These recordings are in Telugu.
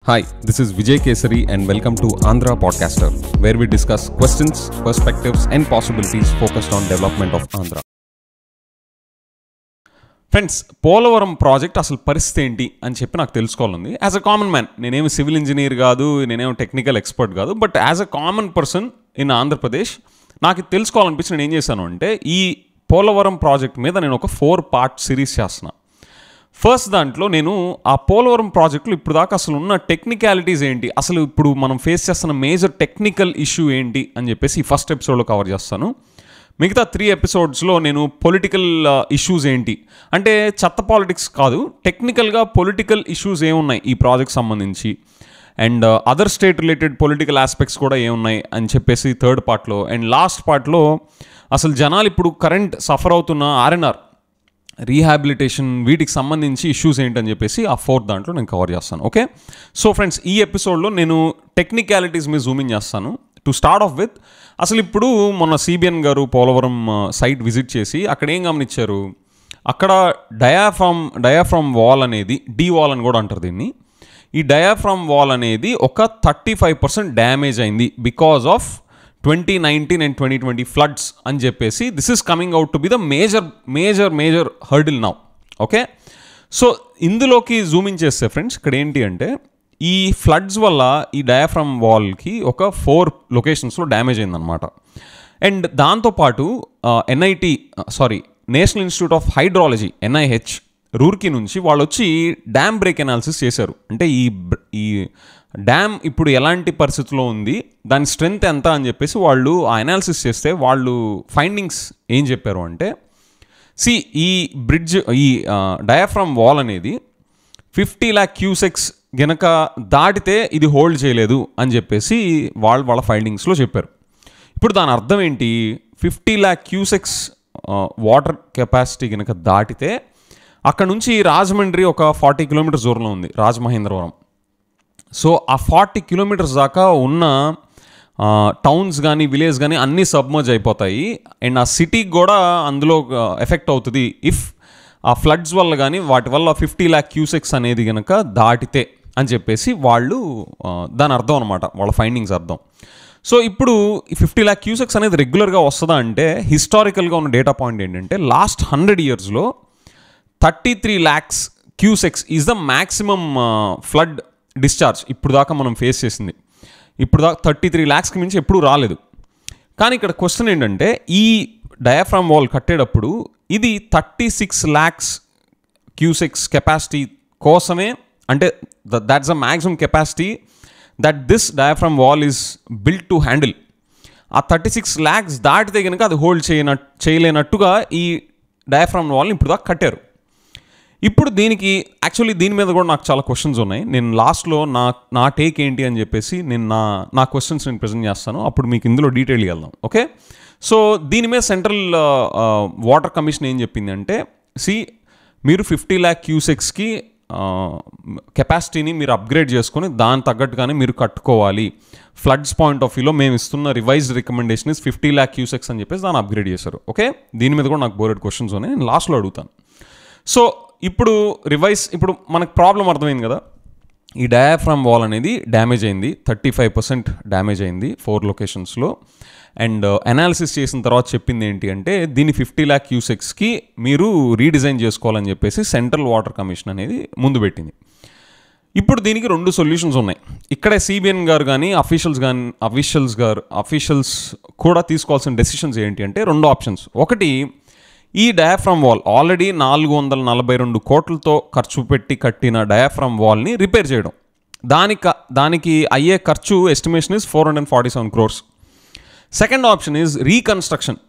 Hi, this is Vijay Kesari and welcome to Andhra Podcaster, where we discuss questions, perspectives and possibilities focused on development of Andhra. Friends, Polavaram project అసలు పరిస్థితి ఏంటి అని చెప్పి నాకు తెలుసుకోవాలండి. యాజ్ అ కామన్ మ్యాన్, నేనేమి సివిల్ ఇంజనీర్ కాదు, నేనేమి టెక్నికల్ ఎక్స్పర్ట్ కాదు, but as a common person in Andhra Pradesh నాకు తెలుసుకోవాలనిపించి నేను ఏం చేశాను అంటే, ఈ పోలవరం ప్రాజెక్ట్ మీద నేను ఒక 4 పార్ట్ సిరీస్ చేస్తున్నా. ఫస్ట్ దాంట్లో నేను ఆ పోలవరం ప్రాజెక్టులో ఇప్పుడు దాకా అసలు ఉన్న టెక్నికాలిటీస్ ఏంటి, అసలు ఇప్పుడు మనం ఫేస్ చేస్తున్న మేజర్ టెక్నికల్ ఇష్యూ ఏంటి అని చెప్పేసి ఈ ఫస్ట్ ఎపిసోడ్లో కవర్ చేస్తాను. మిగతా 3 ఎపిసోడ్స్లో నేను పొలిటికల్ ఇష్యూస్ ఏంటి అంటే, చెత్త పాలిటిక్స్ కాదు, టెక్నికల్గా పొలిటికల్ ఇష్యూస్ ఏమున్నాయి ఈ ప్రాజెక్ట్ సంబంధించి, and other state related political aspects కూడా ఏమున్నాయి అని చెప్పేసి థర్డ్ పార్ట్లో, అండ్ లాస్ట్ పార్ట్లో అసలు జనాలు ఇప్పుడు కరెంట్ సఫర్ అవుతున్న ఆర్ఎన్ఆర్ రీహాబిలిటేషన్ వీటికి సంబంధించి ఇష్యూస్ ఏంటని చెప్పేసి ఆ 4th దాంట్లో నేను కవర్ చేస్తాను. ఓకే, సో ఫ్రెండ్స్, ఈ ఎపిసోడ్లో నేను టెక్నికాలిటీస్ మీద జూమింగ్ చేస్తాను. టు స్టార్ట్ ఆఫ్ విత్, అసలు ఇప్పుడు మొన్న సిబిఎన్ గారు పోలవరం సైట్ విజిట్ చేసి అక్కడ ఏం గమనించారు, అక్కడ డయాఫ్రామ్ వాల్ అనేది, డీ వాల్ అని కూడా అంటారు దీన్ని, ఈ డయాఫ్రామ్ వాల్ అనేది ఒక 35% డ్యామేజ్ అయింది బికాజ్ ఆఫ్ 2019 అండ్ 2020 ఫ్లడ్స్ అని చెప్పేసి this is coming out to be the major hurdle now. Okay, so ఇందులోకి జూమింగ్ చేస్తే ఫ్రెండ్స్, ఇక్కడ ఏంటి అంటే, ఈ ఫ్లడ్స్ వల్ల ఈ డయాఫ్రామ్ వాల్కి ఒక 4 లొకేషన్స్లో డ్యామేజ్ అయిందనమాట. అండ్ దాంతోపాటు national institute of hydrology NIH Roorkee నుంచి వాళ్ళు వచ్చి డ్యామ్ బ్రేక్ అనాలిసిస్ చేశారు. అంటే ఈ డ్యామ్ ఇప్పుడు ఎలాంటి పరిస్థితిలో ఉంది, దాని స్ట్రెంగ్త్ ఎంత అని చెప్పేసి వాళ్ళు ఆ అనాలిసిస్ చేస్తే వాళ్ళు ఫైండింగ్స్ ఏం చెప్పారు అంటే, ఈ బ్రిడ్జ్, ఈ డయాఫ్రామ్ వాల్ అనేది 50 lakh క్యూసెక్స్ గనక దాటితే ఇది హోల్డ్ చేయలేదు అని చెప్పేసి వాళ్ళ ఫైండింగ్స్లో చెప్పారు. ఇప్పుడు దాని అర్థం ఏంటి, 50 lakh క్యూసెక్స్ వాటర్ కెపాసిటీ గనక దాటితే అక్కడ నుంచి రాజమండ్రి ఒక 40 కిలోమీటర్స్ దూరంలో ఉంది, రాజమహేంద్రవరం. సో ఆ 40 కిలోమీటర్స్ దాకా ఉన్న టౌన్స్ కానీ విలేజ్ కానీ అన్నీ సబ్మర్జ్ అయిపోతాయి. అండ్ ఆ సిటీకి కూడా అందులో ఎఫెక్ట్ అవుతుంది ఇఫ్ ఆ ఫ్లడ్స్ వల్ల కానీ వాటి వల్ల 50 lakh క్యూసెక్స్ అనేది కనుక దాటితే అని చెప్పేసి వాళ్ళు దాని అర్థం అనమాట, వాళ్ళ ఫైండింగ్స్ అర్థం. సో ఇప్పుడు ఈ 50 lakh క్యూసెక్స్ అనేది రెగ్యులర్గా వస్తుందా అంటే, హిస్టారికల్గా ఉన్న డేటా పాయింట్ ఏంటంటే, last 100 yearsలో 33 lakhs cusecs is the maximum flood discharge ఇప్పుడు దాకా మనం ఫేస్ చేసింది. ఇప్పుడు దాకా 33 lakhsకి మించి ఎప్పుడూ రాలేదు. కానీ ఇక్కడ క్వశ్చన్ ఏంటంటే, ఈ డయాఫ్రామ్ వాల్ కట్టేటప్పుడు ఇది 36 lakhs క్యూసెక్స్ కెపాసిటీ కోసమే, అంటే that's the maximum capacity that this diaphragm wall is built to handle. ఆ 36 lakhs దాటితే కనుక అది హోల్డ్ చేయలేనట్టుగా ఈ డయాఫ్రామ్ వాల్ని ఇప్పుడు దాకా కట్టారు. ఇప్పుడు దీని మీద కూడా నాకు చాలా క్వశ్చన్స్ ఉన్నాయి. నేను లాస్ట్లో నా టేక్ ఏంటి అని చెప్పేసి నేను నా క్వశ్చన్స్ నేను ప్రజెంట్ చేస్తాను, అప్పుడు మీకు ఇందులో డీటెయిల్గా వెళ్దాం. ఓకే, సో దీని మీద సెంట్రల్ వాటర్ కమిషన్ ఏం చెప్పింది అంటే, మీరు 50 lakh క్యూసెక్స్కి కెపాసిటీని మీరు అప్గ్రేడ్ చేసుకొని దాని తగ్గట్టుగానే మీరు కట్టుకోవాలి. ఫ్లడ్స్ పాయింట్ ఆఫ్ వ్యూలో మేము ఇస్తున్న revised recommendation is 50 lakh cusecs అని చెప్పేసి దాన్ని అప్గ్రేడ్ చేశారు. ఓకే, దీని మీద కూడా నాకు బోర్డెడ్ క్వశ్చన్స్ ఉన్నాయి, నేను లాస్ట్లో అడుగుతాను. సో ఇప్పుడు మనకు ప్రాబ్లం అర్థమైంది కదా, ఈ డయాఫ్రామ్ వాల్ అనేది డ్యామేజ్ అయింది, 35% డ్యామేజ్ అయింది 4 లొకేషన్స్లో. అండ్ అనాలిసిస్ చేసిన తర్వాత చెప్పింది ఏంటి అంటే, దీన్ని 50 lakh క్యూసెక్స్కి మీరు రీడిజైన్ చేసుకోవాలని చెప్పేసి సెంట్రల్ వాటర్ కమిషన్ అనేది ముందు పెట్టింది. ఇప్పుడు దీనికి 2 సొల్యూషన్స్ ఉన్నాయి. ఇక్కడే సిబిఎన్ గారు కానీ అఫీషియల్స్ కూడా తీసుకోవాల్సిన డెసిషన్స్ ఏంటి అంటే, 2 ఆప్షన్స్. ఒకటి, ఈ డయాఫ్రామ్ వాల్ ఆల్రెడీ 442 కోట్లతో ఖర్చు పెట్టి కట్టిన డయాఫ్రామ్ వాల్ని రిపేర్ చేయడం, దానికి అయ్యే ఖర్చు estimation is 447 crores. Second option is reconstruction.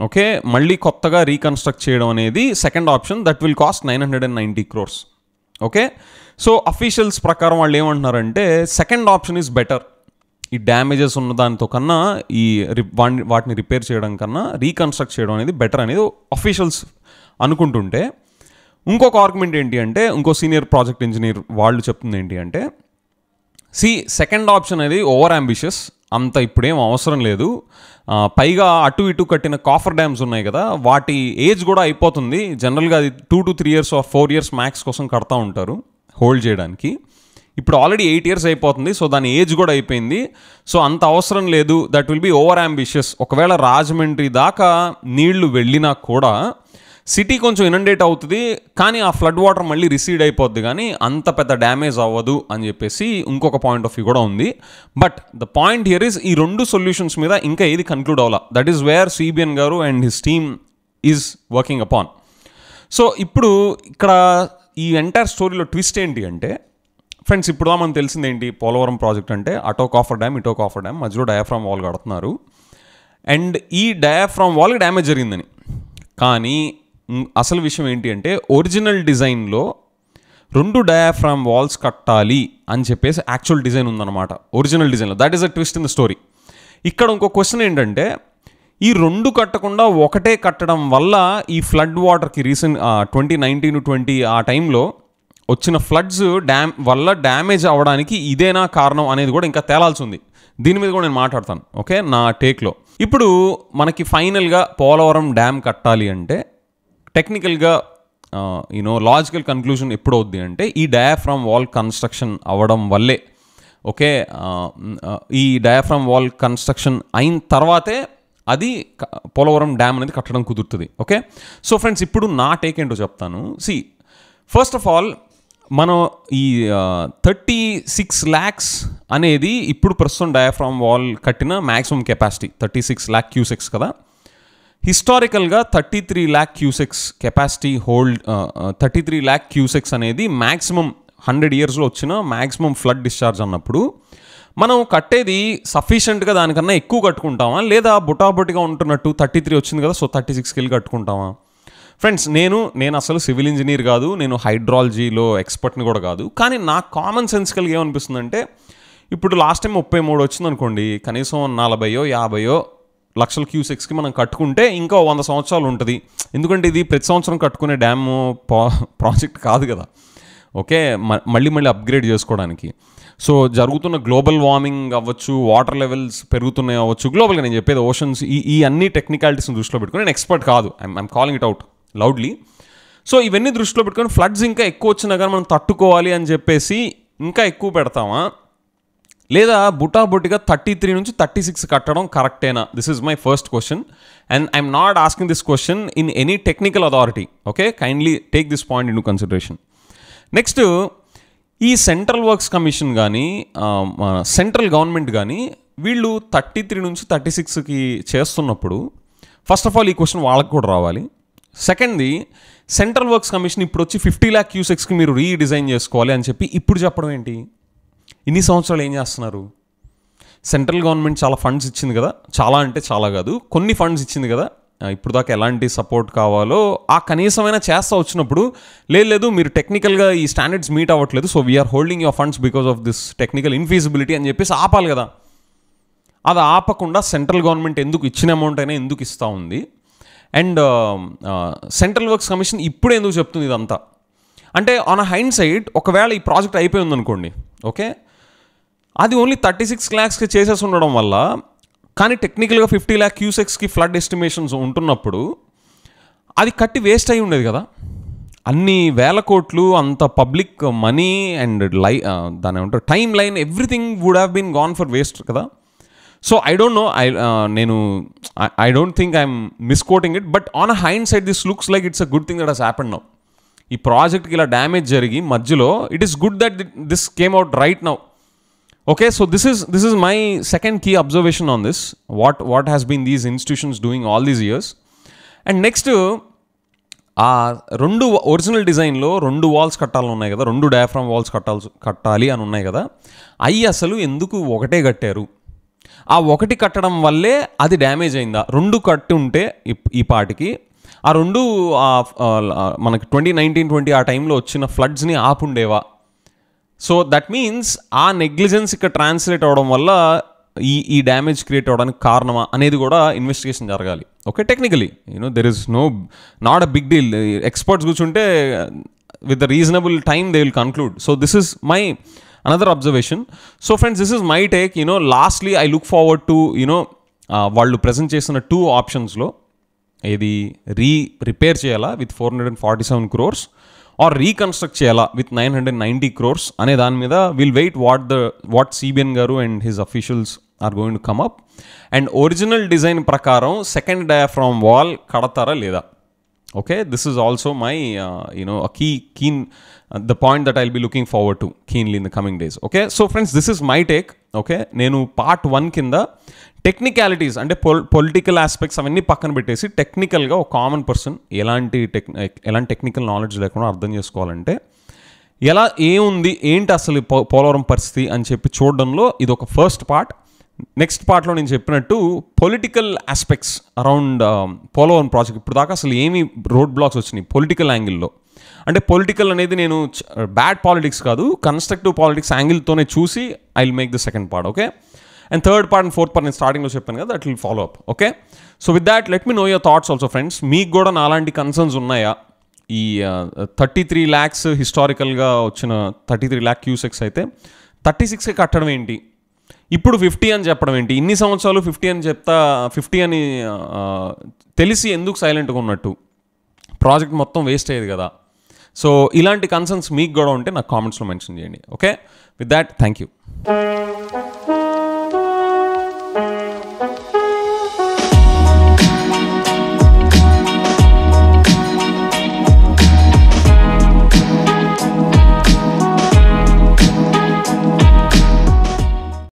Okay, మళ్ళీ కొత్తగా రీకన్స్ట్రక్ట్ చేయడం అనేది second option, that will cost 990 crores. Okay, so officials ప్రకారం వాళ్ళు ఏమంటున్నారంటే, సెకండ్ ఆప్షన్ ఈజ్ బెటర్, ఈ డ్యామేజెస్ ఉన్న దానితో కన్నా వాటిని రిపేర్ చేయడం కన్నా రీకన్స్ట్రక్ట్ చేయడం అనేది బెటర్ అనేది అఫీషియల్స్ అనుకుంటుంటే, ఇంకొక ఆర్గ్యుమెంట్ ఏంటి అంటే, ఇంకో సీనియర్ ప్రాజెక్ట్ ఇంజనీర్ వాళ్ళు చెప్తుంది ఏంటి అంటే, సెకండ్ ఆప్షన్ అనేది ఓవర్ అంబిషియస్, అంత ఇప్పుడేం అవసరం లేదు, పైగా అటు ఇటు కట్టిన కాఫర్ డ్యామ్స్ ఉన్నాయి కదా, వాటి ఏజ్ కూడా అయిపోతుంది, జనరల్గా అది 2 to 3 years or 4 years max కోసం కడతా ఉంటారు హోల్డ్ చేయడానికి. ఇప్పుడు ఆల్రెడీ 8 years అయిపోతుంది. సో దాని ఏజ్ కూడా అయిపోయింది. సో అంత అవసరం లేదు. That will be over ambitious. ఒకవేళ రాజమండ్రి దాకా నీళ్లు వెళ్ళినా కూడా సిటీ కొంచెం ఇనండేట్ అవుతుంది, కానీ ఆ ఫ్లడ్ వాటర్ మళ్ళీ రిసీడ్ అయిపోద్ది, కానీ అంత పెద్ద డ్యామేజ్ అవ్వదు అని చెప్పేసి ఇంకొక పాయింట్ ఆఫ్ వ్యూ కూడా ఉంది. But the point here is, ఈ 2 సొల్యూషన్స్ మీద ఇంకా ఏది కన్క్లూడ్ అవ్వాలా. దట్ ఈస్ వేర్ సిబిఎన్ గారు and his team is working upon. So ఇప్పుడు ఇక్కడ ఈ ఎంటైర్ స్టోరీలో ట్విస్ట్ ఏంటి అంటే ఫ్రెండ్స్, ఇప్పుడు మనకు తెలిసింది ఏంటి, పోలవరం ప్రాజెక్ట్ అంటే అటో కాఫర్ డ్యామ్, ఇటో కాఫర్ డ్యామ్, మధ్యలో డయాఫ్రామ్ వాల్ కడుతున్నారు. అండ్ ఈ డయాఫ్రామ్ వాల్కి డ్యామేజ్ జరిగిందని. కానీ అసలు విషయం ఏంటి అంటే ఒరిజినల్ డిజైన్లో 2 డయాఫ్రామ్ వాల్స్ కట్టాలి అని చెప్పేసి యాక్చువల్ డిజైన్ ఉందన్నమాట ఒరిజినల్ డిజైన్లో. That is a twist in the story. ఇక్కడ ఇంకో క్వశ్చన్ ఏంటంటే, ఈ 2 కట్టకుండా ఒకటే కట్టడం వల్ల ఈ ఫ్లడ్ వాటర్కి రీసెంట్ 2019-20 ఆ టైంలో వచ్చిన ఫ్లడ్స్ వల్ల డ్యామేజ్ అవ్వడానికి ఇదేనా కారణం అనేది కూడా ఇంకా తేలాల్సి ఉంది. దీని మీద కూడా నేను మాట్లాడతాను, ఓకే, నా టేక్లో. ఇప్పుడు మనకి ఫైనల్గా పోలవరం డ్యామ్ కట్టాలి అంటే టెక్నికల్గా లాజికల్ కన్క్లూజన్ ఎప్పుడు అవుద్ది అంటే ఈ డయాఫ్రామ్ వాల్ కన్స్ట్రక్షన్ అవ్వడం వల్లే. ఓకే, ఈ డయాఫ్రామ్ వాల్ కన్స్ట్రక్షన్ అయిన తర్వాతే అది పోలవరం డ్యామ్ అనేది కట్టడం కుదురుతుంది. ఓకే, సో ఫ్రెండ్స్ ఇప్పుడు నా టేక్ ఏంటో చెప్తాను. ఫస్ట్ ఆఫ్ ఆల్ మనం ఈ 36 lakhs అనేది ఇప్పుడు ప్రస్తుతం డయాఫ్రామ్ వాల్ కట్టిన మ్యాక్సిమం కెపాసిటీ 36 lakh cusecs కదా. హిస్టారికల్గా 33 lakh cusecs capacity hold 33 lakh cusecs అనేది మ్యాక్సిమం 100 yearsలో వచ్చిన మ్యాక్సిమం ఫ్లడ్ డిశ్చార్జ్ అన్నప్పుడు మనం కట్టేది సఫిషియెంట్గా దానికన్నా ఎక్కువ కట్టుకుంటామా, లేదా బుటాబుటిగా ఉంటున్నట్టు 33 వచ్చింది కదా సో 36కి వెళ్ళి కట్టుకుంటామా? ఫ్రెండ్స్, నేను అసలు సివిల్ ఇంజనీర్ కాదు, నేను హైడ్రాలజీలో ఎక్స్పర్ట్ని కూడా కాదు. కానీ నాకు కామన్ సెన్సికల్గా ఏమనిపిస్తుందంటే, ఇప్పుడు లాస్ట్ టైం 33 వచ్చింది అనుకోండి, కనీసం 40-50 లక్షల క్యూసెక్స్కి మనం కట్టుకుంటే ఇంకా 100 సంవత్సరాలు ఉంటుంది. ఎందుకంటే ఇది ప్రతి సంవత్సరం కట్టుకునే డ్యామ్ ప్రాజెక్ట్ కాదు కదా. ఓకే, మళ్ళీ అప్గ్రేడ్ చేసుకోవడానికి. సో జరుగుతున్న గ్లోబల్ వార్మింగ్ అవ్వచ్చు, వాటర్ లెవెల్స్ పెరుగుతున్నాయి అవ్వచ్చు, గ్లోబల్గా నేను చెప్పేది ఓషన్స్, ఈ అన్ని టెక్నికాలిటీస్ని దృష్టిలో పెట్టుకుని, నేను ఎక్స్పర్ట్ కాదు, I'm calling it out loudly. So ఇవన్నీ దృష్టిలో పెట్టుకొని ఫ్లడ్స్ ఇంకా ఎక్కువ వచ్చినా కానీ మనం తట్టుకోవాలి అని చెప్పేసి ఇంకా ఎక్కువ పెడతామా, లేదా బుటాబుటిగా 33 నుంచి 36 కట్టడం కరెక్టేనా? This is my first question and I'm not asking this question in any technical authority. Okay, kindly take this point in to consideration. Next, ఈ సెంట్రల్ వర్క్స్ కమిషన్ కానీ సెంట్రల్ గవర్నమెంట్ కానీ వీళ్ళు 33 నుంచి 36కి చేస్తున్నప్పుడు ఫస్ట్ ఆఫ్ ఆల్ ఈ క్వశ్చన్ వాళ్ళకి కూడా రావాలి. సెకండ్ది, సెంట్రల్ వర్క్స్ కమిషన్ ఇప్పుడు వచ్చి 50 lakh cusecsకి మీరు రీడిజైన్ చేసుకోవాలి అని చెప్పి ఇప్పుడు చెప్పడం ఏంటి? ఇన్ని సంవత్సరాలు ఏం చేస్తున్నారు? సెంట్రల్ గవర్నమెంట్ చాలా ఫండ్స్ ఇచ్చింది కదా, చాలా అంటే చాలా కాదు, కొన్ని ఫండ్స్ ఇచ్చింది కదా, ఇప్పుడు దాకా ఎలాంటి సపోర్ట్ కావాలో ఆ కనీసమైనా చేస్తా వచ్చినప్పుడు లేదు మీరు టెక్నికల్గా ఈ స్టాండర్డ్స్ మీట్ అవ్వట్లేదు, so we are holding your funds because of this technical infeasibility అని చెప్పేసి ఆపాలి కదా. అది ఆపకుండా సెంట్రల్ గవర్నమెంట్ ఎందుకు ఇచ్చిన అమౌంట్ అయినా ఎందుకు ఇస్తూ ఉంది? అండ్ సెంట్రల్ వర్క్స్ కమిషన్ ఇప్పుడు ఎందుకు చెప్తుంది ఇదంతా అంటే, ఆన్ అ హైండ్ సైడ్ ఒకవేళ ఈ ప్రాజెక్ట్ అయిపోయి ఉందనుకోండి, ఓకే, అది ఓన్లీ 36 lakhsకి చేసేసి ఉండడం వల్ల, కానీ టెక్నికల్గా 50 lakh cusecsకి ఫ్లడ్ ఎస్టిమేషన్స్ ఉంటున్నప్పుడు అది కట్టి వేస్ట్ అయి ఉండేది కదా. అన్ని వేల కోట్లు, అంత పబ్లిక్ మనీ అండ్ దాని ఏమంటారు time line, everything would have been gone for waste కదా. So I don't know, I don't think I'm misquoting it, but on a hindsight this looks like it's a good thing that has happened now. ఈ ప్రాజెక్ట్కి ఇలా డ్యామేజ్ జరిగి మధ్యలో it is good that this came out right now. Okay, so this is my second key observation on this, what has been these institutions doing all these years. And next, ఆ 2 ఒరిజినల్ డిజైన్లో 2 వాల్స్ కట్టాలని ఉన్నాయి కదా, 2 డయాఫ్రామ్ వాల్స్ కట్టాలి అని ఉన్నాయి కదా, అవి అసలు ఎందుకు ఒకటే కట్టారు? ఆ ఒకటి కట్టడం వల్లే అది డ్యామేజ్ అయిందా? 2 కట్టి ఉంటే ఈ పాటికి ఆ 2 మనకి 2019-20 ఆ టైంలో వచ్చిన ఫ్లడ్స్ని ఆపుండేవా? సో దట్ మీన్స్ ఆ నెగ్లిజెన్స్ ఇక్కడ ట్రాన్స్లేట్ అవ్వడం వల్ల ఈ డ్యామేజ్ క్రియేట్ అవ్వడానికి కారణమా అనేది కూడా ఇన్వెస్టిగేషన్ జరగాలి. Okay, technically there is not a big deal. Experts కూర్చుంటే with the reasonable time they will conclude. So this is my another observation. So friends, this is my take. Lastly I look forward to వాళ్ళు ప్రెజెంట్ చేసిన 2 ఆప్షన్స్లో ఏది రిపేర్ చేయాలా విత్ 447 crores, ఆర్ రీకన్స్ట్రక్ట్ చేయాలా విత్ 990 crores అనే దాని మీద విల్ వెయిట్ వాట్ సిబిఎన్ గారు and his officials are going to come up. And original design ప్రకారం సెకండ్ డయాఫ్రామ్ వాల్ కడతారా లేదా. Okay, this is also my a keen the point that I'll be looking forward to keenly in the coming days. Okay, so friends, this is my take. Okay, నేను part 1 కింద టెక్నికాలిటీస్ అంటే పొలిటికల్ ఆస్పెక్ట్స్ అవన్నీ పక్కన పెట్టేసి టెక్నికల్గా ఒక కామన్ పర్సన్ ఎలాంటి టెక్నికల్ నాలెడ్జ్ లేకుండా అర్థం చేసుకోవాలంటే ఎలా ఏముంది ఏంటి అసలు పోలవరం పరిస్థితి అని చెప్పి చూడడంలో ఇది ఒక ఫస్ట్ పార్ట్. నెక్స్ట్ పార్ట్లో నేను చెప్పినట్టు political aspects around Polavaram project ఇప్పుడు దాకా అసలు ఏమి రోడ్ బ్లాక్స్ వచ్చినాయి పొలిటికల్ యాంగిల్లో. అంటే పొలిటికల్ అనేది నేను బ్యాడ్ పాలిటిక్స్ కాదు, కన్స్ట్రక్టివ్ పాలిటిక్స్ యాంగిల్తోనే చూసి I will make the second part. Okay, and third part and fourth part నేను స్టార్టింగ్లో చెప్పాను కదా, that will follow up. Okay, so with that let me know your thoughts also friends. మీకు కూడా నాలాంటి కన్సర్న్స్ ఉన్నాయా? ఈ 33 lakhs హిస్టారికల్గా వచ్చిన 33 lakh క్యూసెక్స్ అయితే 36 కట్టడం ఏంటి, ఇప్పుడు 50 అని చెప్పడం ఏంటి, ఇన్ని సంవత్సరాలు 50 అని తెలిసి ఎందుకు సైలెంట్గా ఉన్నట్టు, ప్రాజెక్ట్ మొత్తం వేస్ట్ అయ్యేది కదా. సో ఇలాంటి కన్సర్న్స్ మీకు కూడా ఉంటే నాకు కామెంట్స్లో మెన్షన్ చేయండి. Okay, with that thank you.